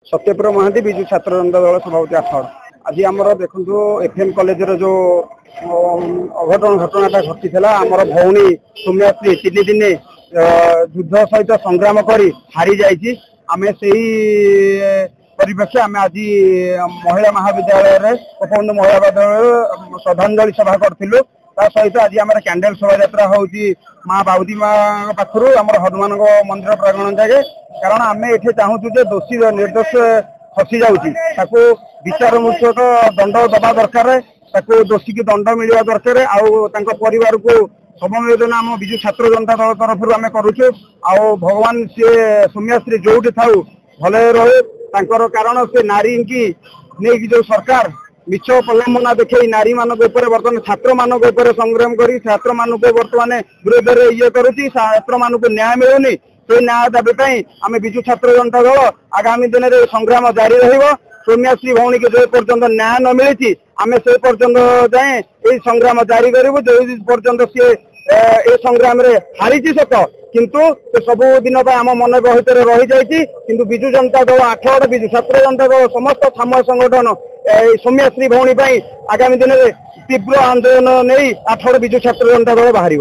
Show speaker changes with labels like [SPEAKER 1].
[SPEAKER 1] सत्यप्र महांती विजु छात्र जनता दल सभापति आठगड़। आज आमर देखो एफएम कॉलेज जो अघटन घटनाटा घटी आमर भौणी सौम्याश्री 3 दिन युद्ध सहित संग्राम कर हारी जाइए। आमे से परिप्रेक्षी आम आज महिला महाविद्यालय गोपबंधु महिला विद्यालय श्रद्धांजलि सभा करूँ। सहित आज आम कैंडल शोभा यात्रा होची माँ बाउदी माँ पाखु आम हनुमान मंदिर प्रांगण जागे। कारण आम ये चाहूँ दोषी निर्दोष फसी जाऊँगी विचार मूलक दंड दबा दरकार। दोषी की दंड मिलवा दरकार। परिवार को समवेदना आम विजु छात्र जनता दल तरफ आम करुचु। भगवान सी सौम्याश्री जोटी था भले रहे कारण से नारी की नहीं जो सरकार मिछ प्रलंबना देखे नारी मानक बर्तमान छात्र मानक संग्राम कर छात्र मानक बर्तमान विरोध में ये करुच्ची छात्र मानक न्याय मिलूनी। से न्याय दाबी आम विजु छात्र जनता दल आगामी दिन में संग्राम जारी रही। सौम्याश्री भौणी के जो पर्यंत न्याय न मिली आम से पर्यंत जाए ये संग्राम जारी करूँ। जो पर्यंत सी ए संग्राम हारी सत किंतु सब दिन आम मन भर रही जाइए। किंतु विजु जनता दल आठगड़ विजु छात्र जनता दल समस्त सामूहिक संगठन सौम्याश्री भौणी आगामी दिन में तीव्र आंदोलन नहीं आठगड़ विजु छात्र जनता दल बाहर।